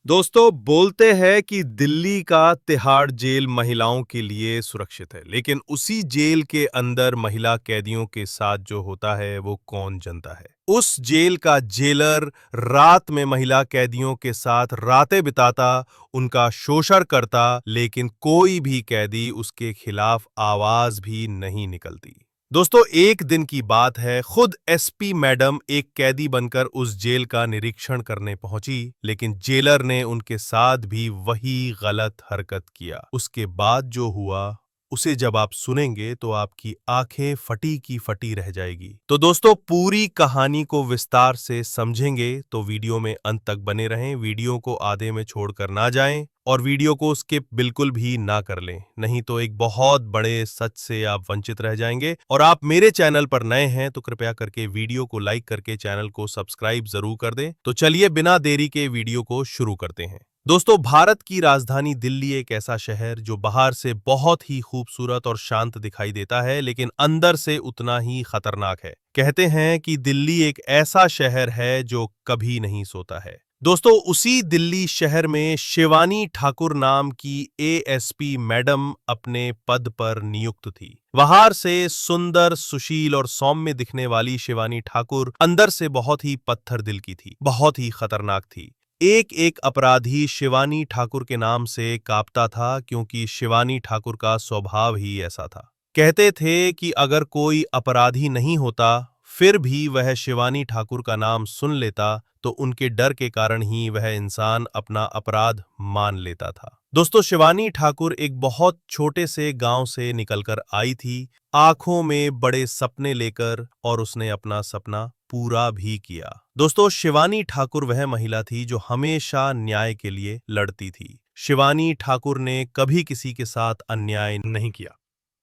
दोस्तों बोलते हैं कि दिल्ली का तिहाड़ जेल महिलाओं के लिए सुरक्षित है, लेकिन उसी जेल के अंदर महिला कैदियों के साथ जो होता है वो कौन जानता है। उस जेल का जेलर रात में महिला कैदियों के साथ रातें बिताता, उनका शोषण करता, लेकिन कोई भी कैदी उसके खिलाफ आवाज भी नहीं निकलती। दोस्तों एक दिन की बात है, खुद एसपी मैडम एक कैदी बनकर उस जेल का निरीक्षण करने पहुंची, लेकिन जेलर ने उनके साथ भी वही गलत हरकत किया। उसके बाद जो हुआ उसे जब आप सुनेंगे तो आपकी आंखें फटी की फटी रह जाएगी। तो दोस्तों पूरी कहानी को विस्तार से समझेंगे तो वीडियो में अंत तक बने रहें। वीडियो को आधे में छोड़कर ना जाएं और वीडियो को स्किप बिल्कुल भी ना कर लें, नहीं तो एक बहुत बड़े सच से आप वंचित रह जाएंगे। और आप मेरे चैनल पर नए हैं तो कृपया करके वीडियो को लाइक करके चैनल को सब्सक्राइब जरूर कर दें। तो चलिए बिना देरी के वीडियो को शुरू करते हैं। दोस्तों भारत की राजधानी दिल्ली एक ऐसा शहर जो बाहर से बहुत ही खूबसूरत और शांत दिखाई देता है, लेकिन अंदर से उतना ही खतरनाक है। कहते हैं कि दिल्ली एक ऐसा शहर है जो कभी नहीं सोता है। दोस्तों उसी दिल्ली शहर में शिवानी ठाकुर नाम की एएसपी मैडम अपने पद पर नियुक्त थी। बाहर से सुंदर, सुशील और सौम्य दिखने वाली शिवानी ठाकुर अंदर से बहुत ही पत्थर दिल की थी, बहुत ही खतरनाक थी। एक एक अपराधी शिवानी ठाकुर के नाम से कांपता था, क्योंकि शिवानी ठाकुर का स्वभाव ही ऐसा था। कहते थे कि अगर कोई अपराधी नहीं होता फिर भी वह शिवानी ठाकुर का नाम सुन लेता तो उनके डर के कारण ही वह इंसान अपना अपराध मान लेता था। दोस्तों शिवानी ठाकुर एक बहुत छोटे से गांव से निकलकर आई थी, आंखों में बड़े सपने लेकर, और उसने अपना सपना पूरा भी किया। दोस्तों शिवानी ठाकुर वह महिला थी जो हमेशा न्याय के लिए लड़ती थी। शिवानी ठाकुर ने कभी किसी के साथ अन्याय नहीं किया।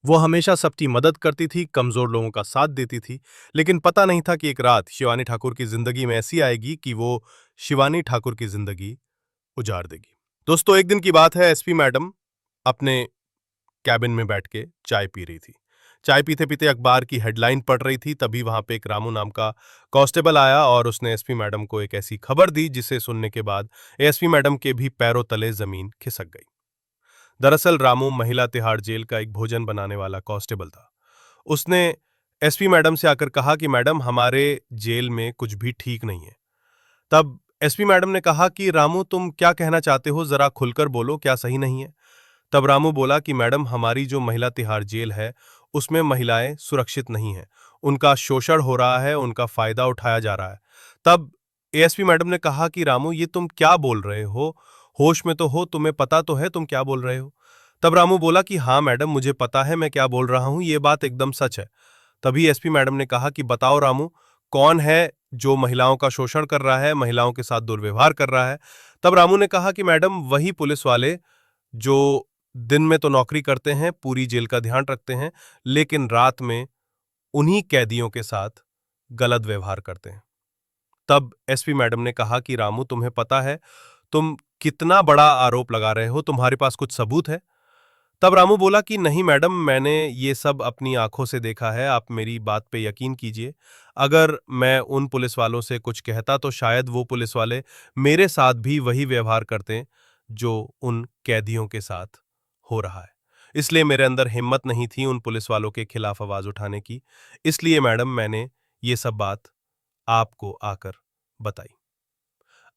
वो हमेशा सबकी मदद करती थी, कमजोर लोगों का साथ देती थी। लेकिन पता नहीं था कि एक रात शिवानी ठाकुर की जिंदगी में ऐसी आएगी कि वो शिवानी ठाकुर की जिंदगी उजाड़ देगी। दोस्तों एक दिन की बात है, एसपी मैडम अपने कैबिन में बैठ के चाय पी रही थी। चाय पीते पीते अखबार की हेडलाइन पढ़ रही थी, तभी वहां पे एक रामू नाम का कांस्टेबल आया और उसने एसपी मैडम को एक ऐसी खबर दी जिसे सुनने के बाद एसपी मैडम के भी पैरों तले जमीन खिसक गई। दरअसल रामू महिला तिहाड़ जेल का एक भोजन बनाने वाला कांस्टेबल था। उसने एसपी मैडम से आकर कहा कि मैडम हमारे जेल में कुछ भी ठीक नहीं है। तब एसपी मैडम ने कहा कि रामू तुम क्या कहना चाहते हो, जरा खुलकर बोलो, क्या सही नहीं है। तब रामू बोला कि मैडम हमारी जो महिला तिहाड़ जेल है उसमें महिलाएं सुरक्षित नहीं हैं, उनका शोषण हो रहा है, उनका फायदा उठाया जा रहा है। तब एएसपी मैडम ने कहा कि रामू ये तुम क्या बोल रहे हो, होश में तो हो, तुम्हें पता तो है तुम क्या बोल रहे हो। तब रामू बोला कि हाँ मैडम मुझे पता है मैं क्या बोल रहा हूं, ये बात एकदम सच है। तभी एसपी मैडम ने कहा कि बताओ रामू, कौन है जो महिलाओं का शोषण कर रहा है, महिलाओं के साथ दुर्व्यवहार कर रहा है। तब रामू ने कहा कि मैडम वही पुलिस वाले जो दिन में तो नौकरी करते हैं, पूरी जेल का ध्यान रखते हैं, लेकिन रात में उन्हीं कैदियों के साथ गलत व्यवहार करते हैं। तब एसपी मैडम ने कहा कि रामू तुम्हें पता है तुम कितना बड़ा आरोप लगा रहे हो, तुम्हारे पास कुछ सबूत है। तब रामू बोला कि नहीं मैडम मैंने ये सब अपनी आंखों से देखा है, आप मेरी बात पे यकीन कीजिए। अगर मैं उन पुलिस वालों से कुछ कहता तो शायद वो पुलिस वाले मेरे साथ भी वही व्यवहार करते जो उन कैदियों के साथ हो रहा है। इसलिए मेरे अंदर हिम्मत नहीं थी उन पुलिस वालों के खिलाफ आवाज उठाने की। इसलिए मैडम मैंने ये सब बात आपको आकर बताई।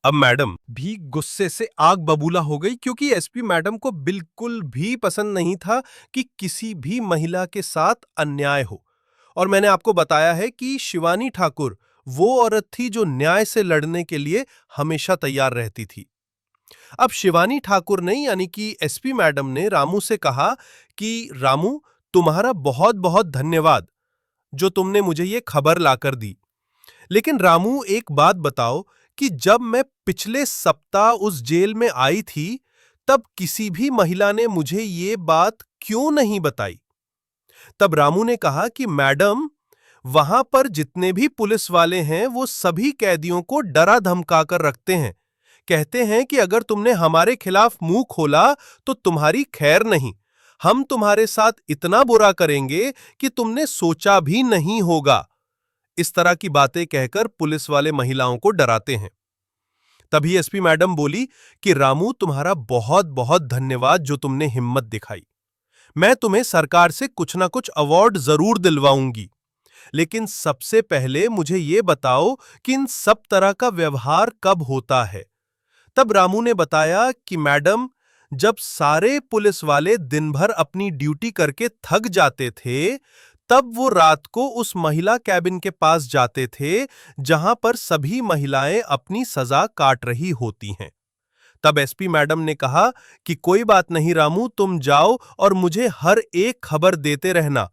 अब मैडम भी गुस्से से आग बबूला हो गई, क्योंकि एसपी मैडम को बिल्कुल भी पसंद नहीं था कि किसी भी महिला के साथ अन्याय हो। और मैंने आपको बताया है कि शिवानी ठाकुर वो औरत थी जो न्याय से लड़ने के लिए हमेशा तैयार रहती थी। अब शिवानी ठाकुर ने यानी कि एसपी मैडम ने रामू से कहा कि रामू तुम्हारा बहुत बहुत धन्यवाद जो तुमने मुझे ये खबर लाकर दी। लेकिन रामू एक बात बताओ कि जब मैं पिछले सप्ताह उस जेल में आई थी तब किसी भी महिला ने मुझे ये बात क्यों नहीं बताई। तब रामू ने कहा कि मैडम वहां पर जितने भी पुलिस वाले हैं वो सभी कैदियों को डरा धमका कर रखते हैं, कहते हैं कि अगर तुमने हमारे खिलाफ मुंह खोला तो तुम्हारी खैर नहीं, हम तुम्हारे साथ इतना बुरा करेंगे कि तुमने सोचा भी नहीं होगा। इस तरह की बातें कहकर पुलिस वाले महिलाओं को डराते हैं। तभी एसपी मैडम बोली कि रामू, तुम्हारा बहुत बहुत धन्यवाद जो तुमने हिम्मत दिखाई। मैं तुम्हें सरकार से कुछ ना कुछ अवार्ड जरूर दिलवाऊंगी, लेकिन सबसे पहले मुझे ये बताओ कि इन सब तरह का व्यवहार कब होता है। तब रामू ने बताया कि मैडम, जब सारे पुलिस वाले दिन भर अपनी ड्यूटी करके थक जाते थे, तब वो रात को उस महिला कैबिन के पास जाते थे जहां पर सभी महिलाएं अपनी सजा काट रही होती हैं। तब एसपी मैडम ने कहा कि कोई बात नहीं रामू, तुम जाओ और मुझे हर एक खबर देते रहना।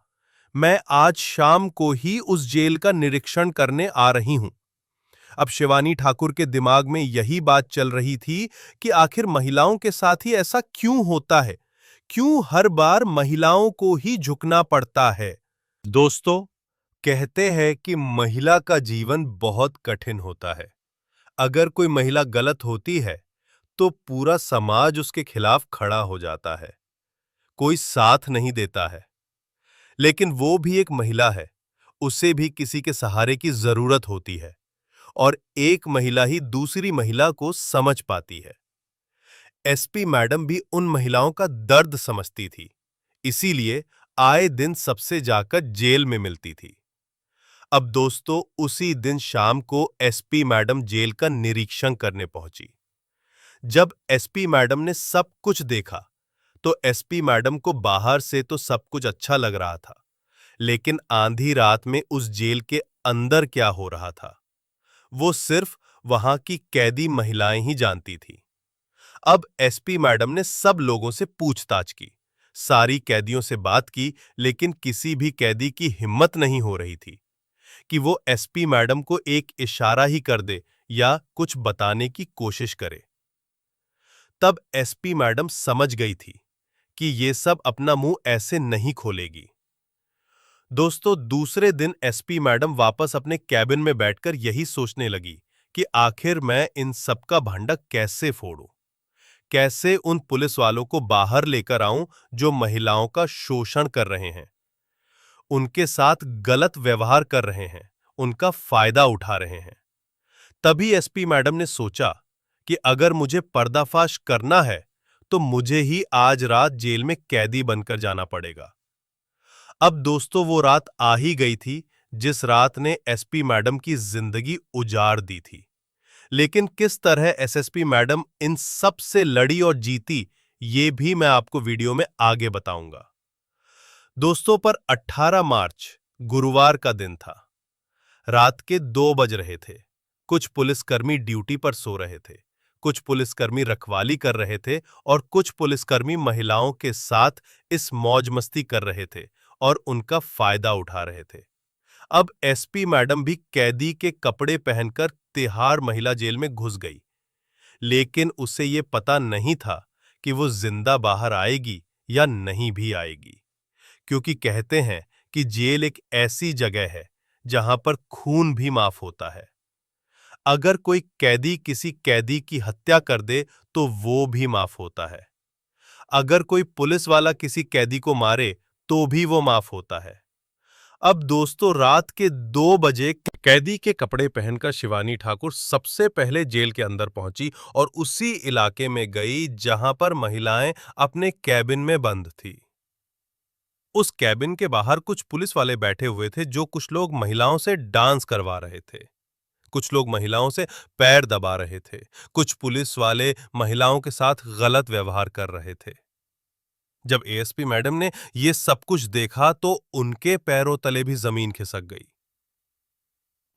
मैं आज शाम को ही उस जेल का निरीक्षण करने आ रही हूं। अब शिवानी ठाकुर के दिमाग में यही बात चल रही थी कि आखिर महिलाओं के साथ ही ऐसा क्यों होता है, क्यों हर बार महिलाओं को ही झुकना पड़ता है। दोस्तों, कहते हैं कि महिला का जीवन बहुत कठिन होता है। अगर कोई महिला गलत होती है तो पूरा समाज उसके खिलाफ खड़ा हो जाता है, कोई साथ नहीं देता है। लेकिन वो भी एक महिला है, उसे भी किसी के सहारे की जरूरत होती है, और एक महिला ही दूसरी महिला को समझ पाती है। एसपी मैडम भी उन महिलाओं का दर्द समझती थी, इसीलिए आए दिन सबसे जाकर जेल में मिलती थी। अब दोस्तों, उसी दिन शाम को एसपी मैडम जेल का निरीक्षण करने पहुंची। जब एसपी मैडम ने सब कुछ देखा, तो एसपी मैडम को बाहर से तो सब कुछ अच्छा लग रहा था, लेकिन आंधी रात में उस जेल के अंदर क्या हो रहा था, वो सिर्फ वहां की कैदी महिलाएं ही जानती थी। अब एसपी मैडम ने सब लोगों से पूछताछ की, सारी कैदियों से बात की, लेकिन किसी भी कैदी की हिम्मत नहीं हो रही थी कि वो एसपी मैडम को एक इशारा ही कर दे या कुछ बताने की कोशिश करे। तब एसपी मैडम समझ गई थी कि ये सब अपना मुंह ऐसे नहीं खोलेगी। दोस्तों, दूसरे दिन एसपी मैडम वापस अपने कैबिन में बैठकर यही सोचने लगी कि आखिर मैं इन सबका भांडा कैसे फोड़ूं, कैसे उन पुलिस वालों को बाहर लेकर आऊं जो महिलाओं का शोषण कर रहे हैं, उनके साथ गलत व्यवहार कर रहे हैं, उनका फायदा उठा रहे हैं। तभी एसपी मैडम ने सोचा कि अगर मुझे पर्दाफाश करना है तो मुझे ही आज रात जेल में कैदी बनकर जाना पड़ेगा। अब दोस्तों, वो रात आ ही गई थी जिस रात ने एसपी मैडम की जिंदगी उजाड़ दी थी। लेकिन किस तरह एसएसपी मैडम इन सब से लड़ी और जीती, ये भी मैं आपको वीडियो में आगे बताऊंगा। दोस्तों, पर 18 मार्च गुरुवार का दिन था। रात के 2 बज रहे थे। कुछ पुलिसकर्मी ड्यूटी पर सो रहे थे, कुछ पुलिसकर्मी रखवाली कर रहे थे और कुछ पुलिसकर्मी महिलाओं के साथ इस मौज मस्ती कर रहे थे और उनका फायदा उठा रहे थे। अब एसपी मैडम भी कैदी के कपड़े पहनकर तिहाड़ महिला जेल में घुस गई, लेकिन उसे ये पता नहीं था कि वो जिंदा बाहर आएगी या नहीं भी आएगी, क्योंकि कहते हैं कि जेल एक ऐसी जगह है जहां पर खून भी माफ होता है। अगर कोई कैदी किसी कैदी की हत्या कर दे तो वो भी माफ होता है। अगर कोई पुलिस वाला किसी कैदी को मारे तो भी वो माफ होता है। अब दोस्तों, रात के 2 बजे कैदी के कपड़े पहनकर शिवानी ठाकुर सबसे पहले जेल के अंदर पहुंची और उसी इलाके में गई जहां पर महिलाएं अपने कैबिन में बंद थी। उस कैबिन के बाहर कुछ पुलिस वाले बैठे हुए थे जो कुछ लोग महिलाओं से डांस करवा रहे थे, कुछ लोग महिलाओं से पैर दबा रहे थे, कुछ पुलिस वाले महिलाओं के साथ गलत व्यवहार कर रहे थे। जब एएसपी मैडम ने ये सब कुछ देखा तो उनके पैरों तले भी जमीन खिसक गई।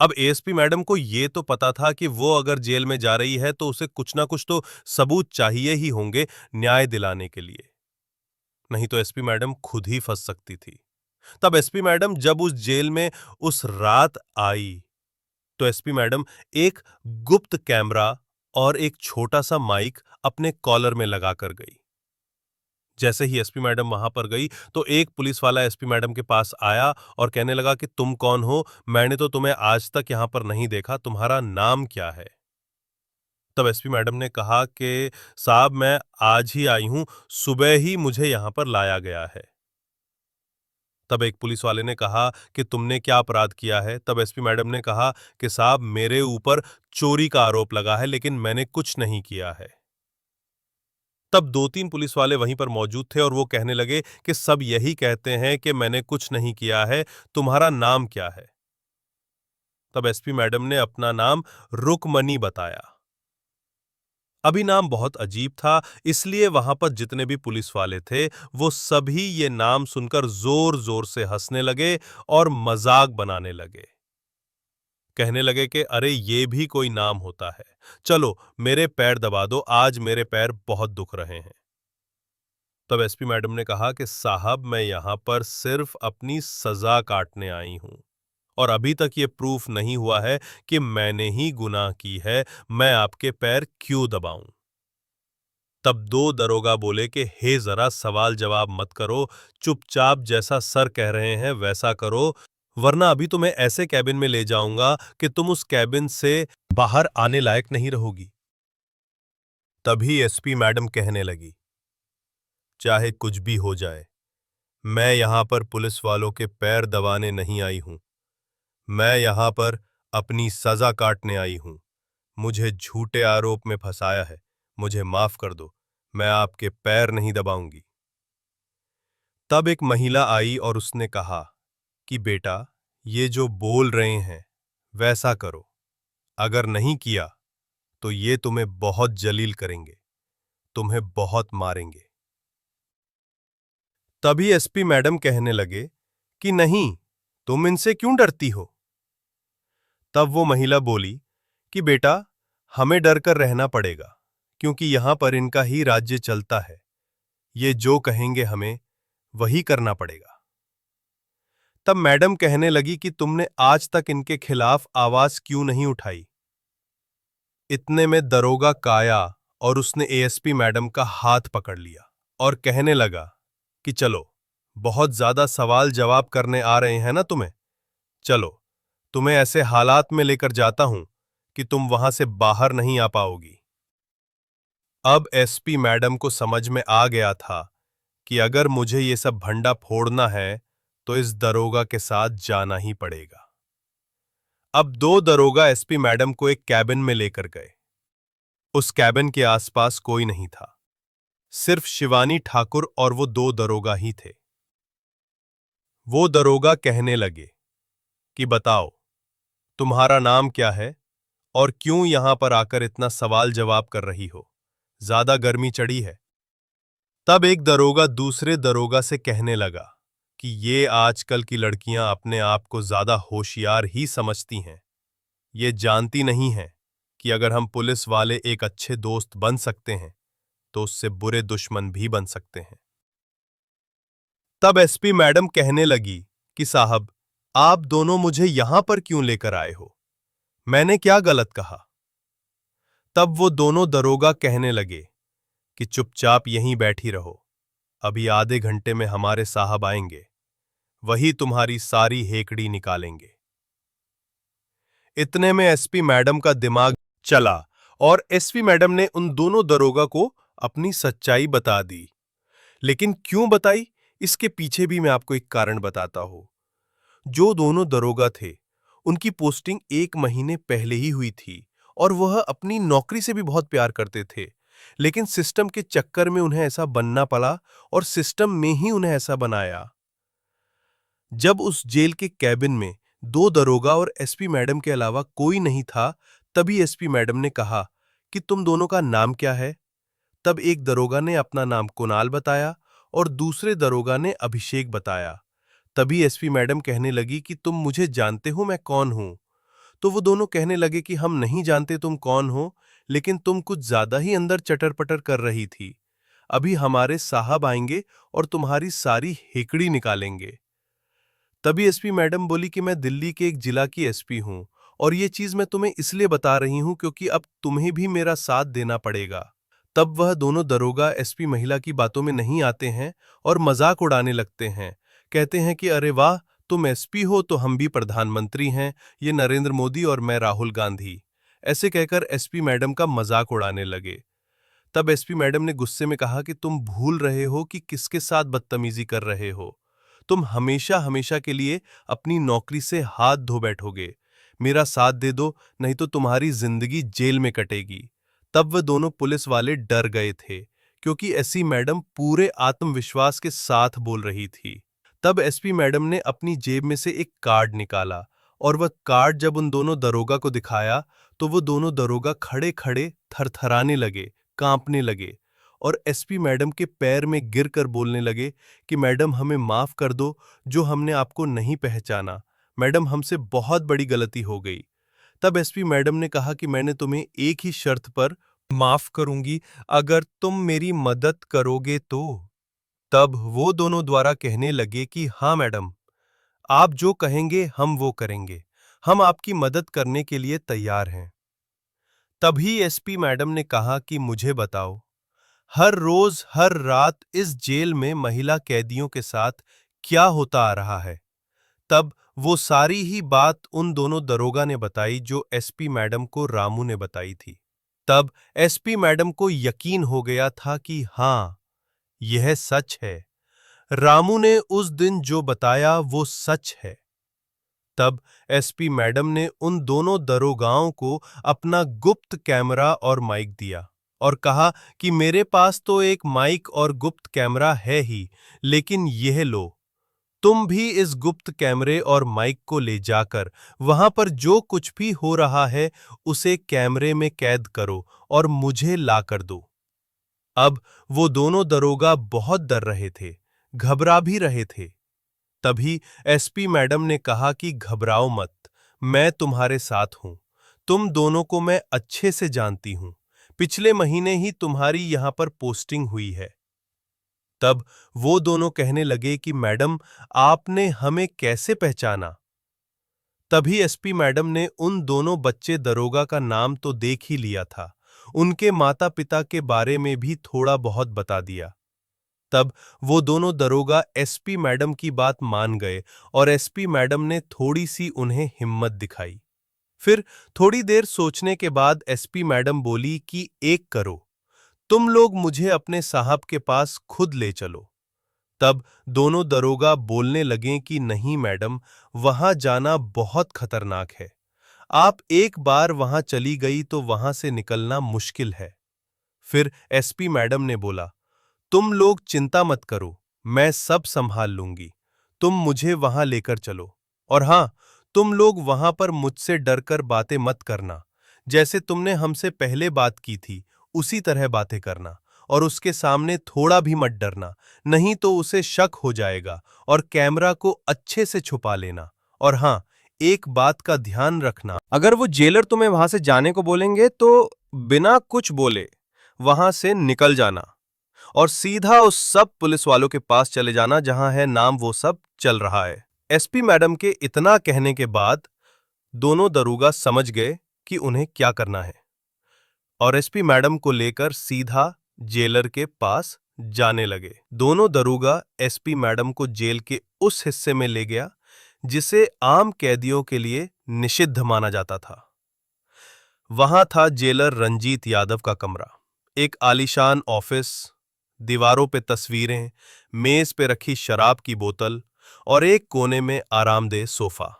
अब एएसपी मैडम को ये तो पता था कि वो अगर जेल में जा रही है तो उसे कुछ ना कुछ तो सबूत चाहिए ही होंगे न्याय दिलाने के लिए, नहीं तो एसपी मैडम खुद ही फंस सकती थी। तब एसपी मैडम जब उस जेल में उस रात आई तो एसपी मैडम एक गुप्त कैमरा और एक छोटा सा माइक अपने कॉलर में लगाकर गई। जैसे ही एसपी मैडम वहां पर गई तो एक पुलिस वाला एसपी मैडम के पास आया और कहने लगा कि तुम कौन हो, मैंने तो तुम्हें आज तक यहां पर नहीं देखा, तुम्हारा नाम क्या है। तब एसपी मैडम ने कहा कि साहब, मैं आज ही आई हूं, सुबह ही मुझे यहां पर लाया गया है। तब एक पुलिस वाले ने कहा कि तुमने क्या अपराध किया है? तब एसपी मैडम ने कहा कि साहब मेरे ऊपर चोरी का आरोप लगा है लेकिन मैंने कुछ नहीं किया है। तब 2-3 पुलिस वाले वहीं पर मौजूद थे और वो कहने लगे कि सब यही कहते हैं कि मैंने कुछ नहीं किया है, तुम्हारा नाम क्या है? तब एसपी मैडम ने अपना नाम रुकमनी बताया। अभी नाम बहुत अजीब था, इसलिए वहां पर जितने भी पुलिस वाले थे वो सभी ये नाम सुनकर जोर जोर से हंसने लगे और मजाक बनाने लगे। कहने लगे कि अरे ये भी कोई नाम होता है, चलो मेरे पैर दबा दो, आज मेरे पैर बहुत दुख रहे हैं। तब एसपी मैडम ने कहा कि साहब मैं यहां पर सिर्फ अपनी सजा काटने आई हूं और अभी तक ये प्रूफ नहीं हुआ है कि मैंने ही गुनाह की है, मैं आपके पैर क्यों दबाऊं? तब 2 दरोगा बोले कि हे जरा सवाल जवाब मत करो, चुपचाप जैसा सर कह रहे हैं वैसा करो, वरना अभी तुम्हें ऐसे कैबिन में ले जाऊंगा कि तुम उस कैबिन से बाहर आने लायक नहीं रहोगी। तभी एसपी मैडम कहने लगी, चाहे कुछ भी हो जाए, मैं यहां पर पुलिस वालों के पैर दबाने नहीं आई हूं, मैं यहां पर अपनी सजा काटने आई हूं। मुझे झूठे आरोप में फंसाया है, मुझे माफ कर दो, मैं आपके पैर नहीं दबाऊंगी। तब एक महिला आई और उसने कहा कि बेटा, ये जो बोल रहे हैं वैसा करो, अगर नहीं किया तो ये तुम्हें बहुत जलील करेंगे, तुम्हें बहुत मारेंगे। तभी एसपी मैडम कहने लगे कि नहीं, तुम इनसे क्यों डरती हो? तब वो महिला बोली कि बेटा, हमें डर कर रहना पड़ेगा, क्योंकि यहां पर इनका ही राज्य चलता है, ये जो कहेंगे हमें वही करना पड़ेगा। तब मैडम कहने लगी कि तुमने आज तक इनके खिलाफ आवाज क्यों नहीं उठाई? इतने में दरोगा काया और उसने एएसपी मैडम का हाथ पकड़ लिया और कहने लगा कि चलो, बहुत ज्यादा सवाल जवाब करने आ रहे हैं ना तुम्हें, चलो तुम्हें ऐसे हालात में लेकर जाता हूं कि तुम वहां से बाहर नहीं आ पाओगी। अब एसपी मैडम को समझ में आ गया था कि अगर मुझे ये सब भंडा फोड़ना है तो इस दरोगा के साथ जाना ही पड़ेगा। अब 2 दरोगा एसपी मैडम को एक कैबिन में लेकर गए। उस कैबिन के आसपास कोई नहीं था, सिर्फ शिवानी ठाकुर और वो 2 दरोगा ही थे। वो दरोगा कहने लगे कि बताओ, तुम्हारा नाम क्या है और क्यों यहां पर आकर इतना सवाल जवाब कर रही हो? ज्यादा गर्मी चढ़ी है? तब एक दरोगा दूसरे दरोगा से कहने लगा कि ये आजकल की लड़कियां अपने आप को ज्यादा होशियार ही समझती हैं, ये जानती नहीं हैं कि अगर हम पुलिस वाले एक अच्छे दोस्त बन सकते हैं तो उससे बुरे दुश्मन भी बन सकते हैं। तब एसपी मैडम कहने लगी कि साहब, आप दोनों मुझे यहां पर क्यों लेकर आए हो? मैंने क्या गलत कहा? तब वो दोनों दरोगा कहने लगे कि चुपचाप यहीं बैठी रहो, अभी आधे घंटे में हमारे साहब आएंगे, वही तुम्हारी सारी हेकड़ी निकालेंगे। इतने में एसपी मैडम का दिमाग चला और एसपी मैडम ने उन दोनों दरोगा को अपनी सच्चाई बता दी। लेकिन क्यों बताई, इसके पीछे भी मैं आपको एक कारण बताता हूं। जो दोनों दरोगा थे, उनकी पोस्टिंग 1 महीने पहले ही हुई थी और वह अपनी नौकरी से भी बहुत प्यार करते थे, लेकिन सिस्टम के चक्कर में उन्हें ऐसा बनना पड़ा और सिस्टम में ही उन्हें ऐसा बनाया। जब उस जेल के कैबिन में 2 दरोगा और एसपी मैडम के अलावा कोई नहीं था, तभी एसपी मैडम ने कहा कि तुम दोनों का नाम क्या है? तब एक दरोगा ने अपना नाम कुणाल बताया और दूसरे दरोगा ने अभिषेक बताया। तभी एसपी मैडम कहने लगी कि तुम मुझे जानते हो मैं कौन हूं? तो वो दोनों कहने लगे कि हम नहीं जानते तुम कौन हो, लेकिन तुम कुछ ज्यादा ही अंदर चटर-पटर कर रही थी। अभी हमारे साहब आएंगे और तुम्हारी सारी हेकड़ी निकालेंगे। तभी एसपी मैडम बोली कि मैं दिल्ली के एक जिला की एसपी हूं और ये चीज मैं तुम्हें इसलिए बता रही हूं क्योंकि अब तुम्हें भी मेरा साथ देना पड़ेगा। तब वह दोनों दरोगा एसपी महिला की बातों में नहीं आते हैं और मजाक उड़ाने लगते हैं। कहते हैं कि अरे वाह, तुम एसपी हो तो हम भी प्रधानमंत्री हैं, ये नरेंद्र मोदी और मैं राहुल गांधी। ऐसे कहकर एसपी मैडम का मजाक उड़ाने लगे। तब एसपी मैडम ने गुस्से में कहा कि तुम भूल रहे हो कि किसके साथ बदतमीजी कर रहे हो। तुम हमेशा हमेशा के लिए अपनी नौकरी से हाथ धो बैठोगे। मेरा साथ दे दो, नहीं तो तुम्हारी जिंदगी जेल में कटेगी। तब वह दोनों पुलिस वाले डर गए थे, क्योंकि एसपी मैडम पूरे आत्मविश्वास के साथ बोल रही थी। तब एसपी मैडम ने अपनी जेब में से एक कार्ड निकाला, और वह कार्ड जब उन दोनों दरोगा को दिखाया, तो वो दोनों दरोगा खड़े खड़े थरथराने लगे, कांपने लगे, और एसपी मैडम के पैर में गिरकर बोलने लगे कि मैडम, हमें माफ कर दो, जो हमने आपको नहीं पहचाना। मैडम, हमसे बहुत बड़ी गलती हो गई। तब एसपी मैडम ने कहा कि मैंने तुम्हें एक ही शर्त पर माफ करूंगी, अगर तुम मेरी मदद करोगे तो। तब वो दोनों द्वारा कहने लगे कि हाँ मैडम, आप जो कहेंगे हम वो करेंगे, हम आपकी मदद करने के लिए तैयार हैं। तभी एसपी मैडम ने कहा कि मुझे बताओ, हर रोज हर रात इस जेल में महिला कैदियों के साथ क्या होता आ रहा है। तब वो सारी ही बात उन दोनों दरोगा ने बताई जो एसपी मैडम को रामू ने बताई थी। तब एसपी मैडम को यकीन हो गया था कि हाँ, यह सच है। रामू ने उस दिन जो बताया वो सच है। तब एसपी मैडम ने उन दोनों दरोगाओं को अपना गुप्त कैमरा और माइक दिया और कहा कि मेरे पास तो एक माइक और गुप्त कैमरा है ही, लेकिन यह लो, तुम भी इस गुप्त कैमरे और माइक को ले जाकर वहां पर जो कुछ भी हो रहा है उसे कैमरे में कैद करो और मुझे ला कर दो। अब वो दोनों दरोगा बहुत डर रहे थे, घबरा भी रहे थे। तभी एसपी मैडम ने कहा कि घबराओ मत, मैं तुम्हारे साथ हूं। तुम दोनों को मैं अच्छे से जानती हूं, पिछले महीने ही तुम्हारी यहां पर पोस्टिंग हुई है। तब वो दोनों कहने लगे कि मैडम, आपने हमें कैसे पहचाना? तभी एसपी मैडम ने उन दोनों बच्चे दरोगा का नाम तो देख ही लिया था, उनके माता पिता के बारे में भी थोड़ा बहुत बता दिया। तब वो दोनों दरोगा एसपी मैडम की बात मान गए और एसपी मैडम ने थोड़ी सी उन्हें हिम्मत दिखाई। फिर थोड़ी देर सोचने के बाद एसपी मैडम बोली कि एक करो, तुम लोग मुझे अपने साहब के पास खुद ले चलो। तब दोनों दरोगा बोलने लगे कि नहीं मैडम, वहां जाना बहुत खतरनाक है। आप एक बार वहां चली गई तो वहां से निकलना मुश्किल है। फिर एसपी मैडम ने बोला, तुम लोग चिंता मत करो, मैं सब संभाल लूंगी, तुम मुझे वहां लेकर चलो। और हां, तुम लोग वहां पर मुझसे डरकर बातें मत करना, जैसे तुमने हमसे पहले बात की थी उसी तरह बातें करना, और उसके सामने थोड़ा भी मत डरना, नहीं तो उसे शक हो जाएगा, और कैमरा को अच्छे से छुपा लेना। और हां, एक बात का ध्यान रखना, अगर वो जेलर तुम्हें वहां से जाने को बोलेंगे तो बिना कुछ बोले वहां से निकल जाना और सीधा उस सब पुलिस वालों के पास चले जाना जहां है नाम वो सब चल रहा है। एसपी मैडम के इतना कहने के बाद दोनों दरोगा समझ गए कि उन्हें क्या करना है, और एसपी मैडम को लेकर सीधा जेलर के पास जाने लगे। दोनों दरोगा एसपी मैडम को जेल के उस हिस्से में ले गया जिसे आम कैदियों के लिए निषिद्ध माना जाता था। वहां था जेलर रंजीत यादव का कमरा, एक आलीशान ऑफिस, दीवारों पे तस्वीरें, मेज पे रखी शराब की बोतल और एक कोने में आरामदेह सोफा।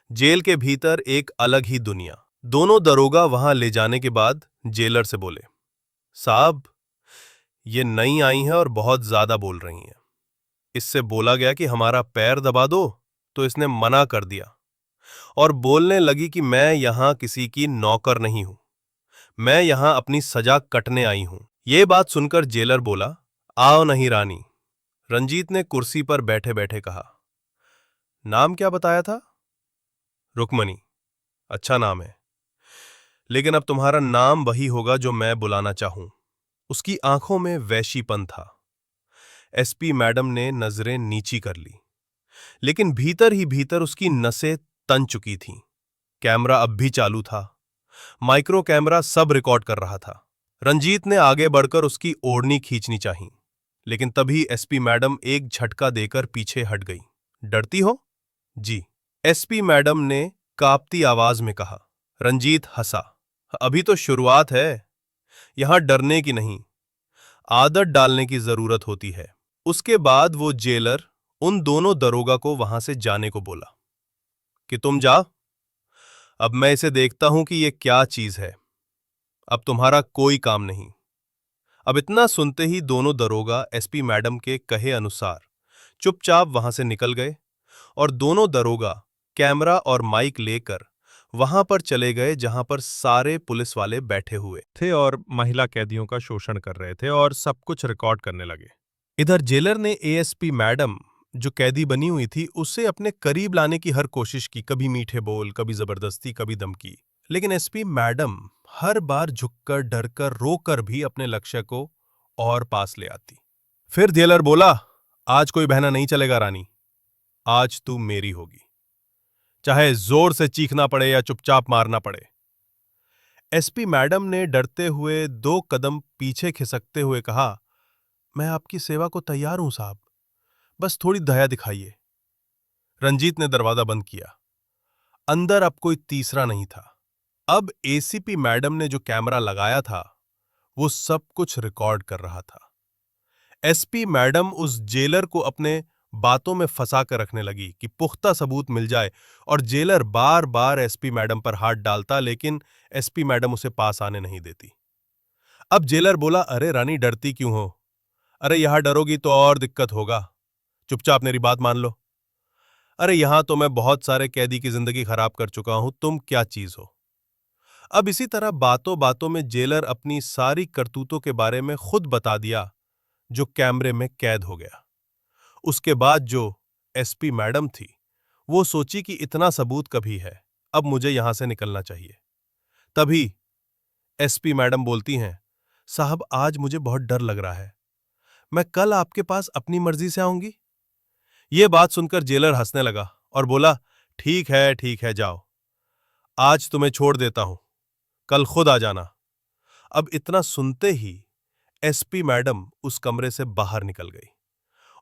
जेल के भीतर एक अलग ही दुनिया। दोनों दरोगा वहां ले जाने के बाद जेलर से बोले, साहब, ये नई आई हैं और बहुत ज्यादा बोल रही हैं। इससे बोला गया कि हमारा पैर दबा दो, तो इसने मना कर दिया और बोलने लगी कि मैं यहां किसी की नौकर नहीं हूं, मैं यहां अपनी सजा कटने आई हूं। ये बात सुनकर जेलर बोला, आओ नहीं रानी। रंजीत ने कुर्सी पर बैठे बैठे कहा, नाम क्या बताया था? रुक्मणी। अच्छा नाम है, लेकिन अब तुम्हारा नाम वही होगा जो मैं बुलाना चाहूं। उसकी आंखों में वैशीपन था। एसपी मैडम ने नजरें नीची कर ली, लेकिन भीतर ही भीतर उसकी नसें तन चुकी थीं। कैमरा अब भी चालू था, माइक्रो कैमरा सब रिकॉर्ड कर रहा था। रंजीत ने आगे बढ़कर उसकी ओढ़नी खींचनी चाही, लेकिन तभी एसपी मैडम एक झटका देकर पीछे हट गई। डरती हो? जी, एसपी मैडम ने कांपती आवाज में कहा। रंजीत हंसा। अभी तो शुरुआत है, यहां डरने की नहीं, आदत डालने की जरूरत होती है। उसके बाद वो जेलर उन दोनों दरोगा को वहां से जाने को बोला कि तुम जाओ, अब मैं इसे देखता हूं कि यह क्या चीज है। अब तुम्हारा कोई काम नहीं। अब इतना सुनते ही दोनों दरोगा एसपी मैडम के कहे अनुसार चुपचाप वहां से निकल गए और दोनों दरोगा कैमरा और माइक लेकर वहां पर चले गए जहां पर सारे पुलिस वाले बैठे हुए थे और महिला कैदियों का शोषण कर रहे थे और सब कुछ रिकॉर्ड करने लगे। इधर जेलर ने एएसपी मैडम जो कैदी बनी हुई थी उसे अपने करीब लाने की हर कोशिश की, कभी मीठे बोल, कभी जबरदस्ती, कभी धमकी, लेकिन एसपी मैडम हर बार झुककर, डरकर, रोकर भी अपने लक्ष्य को और पास ले आती। फिर जेलर बोला, आज कोई बहना नहीं चलेगा रानी, आज तू मेरी होगी, चाहे जोर से चीखना पड़े या चुपचाप मारना पड़े। एसपी मैडम ने डरते हुए 2 कदम पीछे खिसकते हुए कहा, मैं आपकी सेवा को तैयार हूं साहब, बस थोड़ी दया दिखाइए। रंजीत ने दरवाजा बंद किया। अंदर अब कोई तीसरा नहीं था। अब एसीपी मैडम ने जो कैमरा लगाया था वो सब कुछ रिकॉर्ड कर रहा था। एसपी मैडम उस जेलर को अपने बातों में फंसा कर रखने लगी कि पुख्ता सबूत मिल जाए, और जेलर बार बार एसपी मैडम पर हाथ डालता, लेकिन एसपी मैडम उसे पास आने नहीं देती। अब जेलर बोला, अरे रानी डरती क्यों हो? अरे यहां डरोगी तो और दिक्कत होगा, चुपचाप मेरी बात मान लो। अरे यहां तो मैं बहुत सारे कैदी की जिंदगी खराब कर चुका हूं, तुम क्या चीज हो? अब इसी तरह बातों बातों में जेलर अपनी सारी करतूतों के बारे में खुद बता दिया, जो कैमरे में कैद हो गया। उसके बाद जो एसपी मैडम थी वो सोची कि इतना सबूत कभी है, अब मुझे यहां से निकलना चाहिए। तभी एसपी मैडम बोलती हैं, साहब आज मुझे बहुत डर लग रहा है, मैं कल आपके पास अपनी मर्जी से आऊंगी। यह बात सुनकर जेलर हंसने लगा और बोला, ठीक है जाओ, आज तुम्हें छोड़ देता हूं, कल खुद आ जाना। अब इतना सुनते ही एसपी मैडम उस कमरे से बाहर निकल गई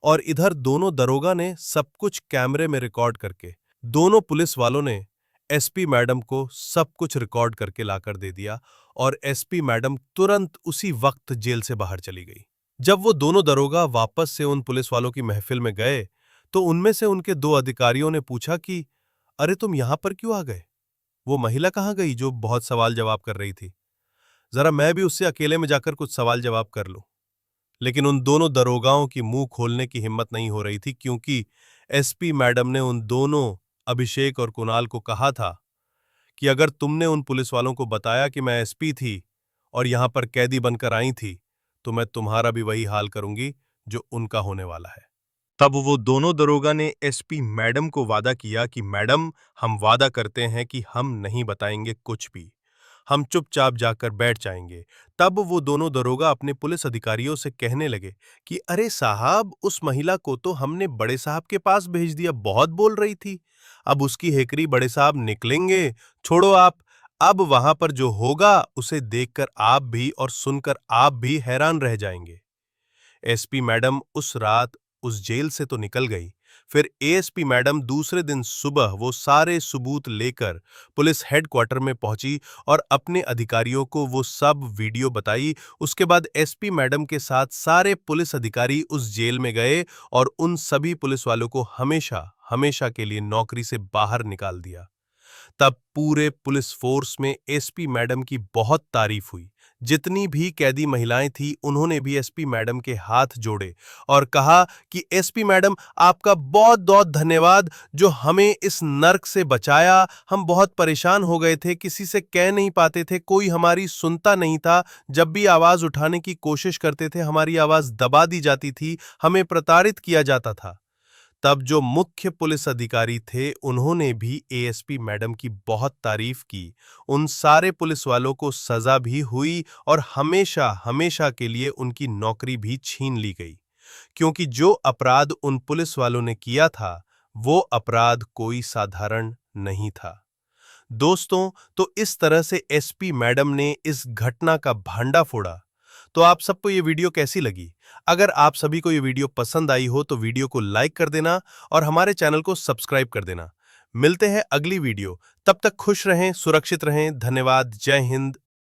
और इधर दोनों दरोगा ने सब कुछ कैमरे में रिकॉर्ड करके, दोनों पुलिस वालों ने एसपी मैडम को सब कुछ रिकॉर्ड करके लाकर दे दिया और एसपी मैडम तुरंत उसी वक्त जेल से बाहर चली गई। जब वो दोनों दरोगा वापस से उन पुलिस वालों की महफिल में गए तो उनमें से उनके 2 अधिकारियों ने पूछा कि अरे तुम यहां पर क्यों आ गए? वो महिला कहां गई जो बहुत सवाल जवाब कर रही थी? जरा मैं भी उससे अकेले में जाकर कुछ सवाल जवाब कर लूं। लेकिन उन दोनों दरोगाओं की मुंह खोलने की हिम्मत नहीं हो रही थी, क्योंकि एसपी मैडम ने उन दोनों अभिषेक और कुणाल को कहा था कि अगर तुमने उन पुलिस वालों को बताया कि मैं एसपी थी और यहां पर कैदी बनकर आई थी तो मैं तुम्हारा भी वही हाल करूंगी जो उनका होने वाला है। तब वो दोनों दरोगा ने एसपी मैडम को वादा किया कि मैडम, हम वादा करते हैं कि हम नहीं बताएंगे कुछ भी, हम चुपचाप जाकर बैठ जाएंगे। तब वो दोनों दरोगा अपने पुलिस अधिकारियों से कहने लगे कि अरे साहब, उस महिला को तो हमने बड़े साहब के पास भेज दिया, बहुत बोल रही थी, अब उसकी हेकरी बड़े साहब निकलेंगे, छोड़ो आप। अब वहां पर जो होगा उसे देखकर आप भी और सुनकर आप भी हैरान रह जाएंगे। एसपी मैडम उस रात उस जेल से तो निकल गई, फिर एएसपी मैडम दूसरे दिन सुबह वो सारे सबूत लेकर पुलिस हेडक्वार्टर में पहुंची और अपने अधिकारियों को वो सब वीडियो बताई। उसके बाद एसपी मैडम के साथ सारे पुलिस अधिकारी उस जेल में गए और उन सभी पुलिस वालों को हमेशा हमेशा के लिए नौकरी से बाहर निकाल दिया। तब पूरे पुलिस फोर्स में एसपी मैडम की बहुत तारीफ हुई। जितनी भी कैदी महिलाएं थी उन्होंने भी एसपी मैडम के हाथ जोड़े और कहा कि एसपी मैडम, आपका बहुत बहुत धन्यवाद जो हमें इस नर्क से बचाया। हम बहुत परेशान हो गए थे, किसी से कह नहीं पाते थे, कोई हमारी सुनता नहीं था। जब भी आवाज उठाने की कोशिश करते थे हमारी आवाज दबा दी जाती थी, हमें प्रताड़ित किया जाता था। तब जो मुख्य पुलिस अधिकारी थे उन्होंने भी एएसपी मैडम की बहुत तारीफ की। उन सारे पुलिस वालों को सजा भी हुई और हमेशा हमेशा के लिए उनकी नौकरी भी छीन ली गई, क्योंकि जो अपराध उन पुलिस वालों ने किया था वो अपराध कोई साधारण नहीं था। दोस्तों, तो इस तरह से एसपी मैडम ने इस घटना का भांडा फोड़ा। तो आप सबको ये वीडियो कैसी लगी? अगर आप सभी को ये वीडियो पसंद आई हो तो वीडियो को लाइक कर देना और हमारे चैनल को सब्सक्राइब कर देना। मिलते हैं अगली वीडियो, तब तक खुश रहें, सुरक्षित रहें। धन्यवाद। जय हिंद,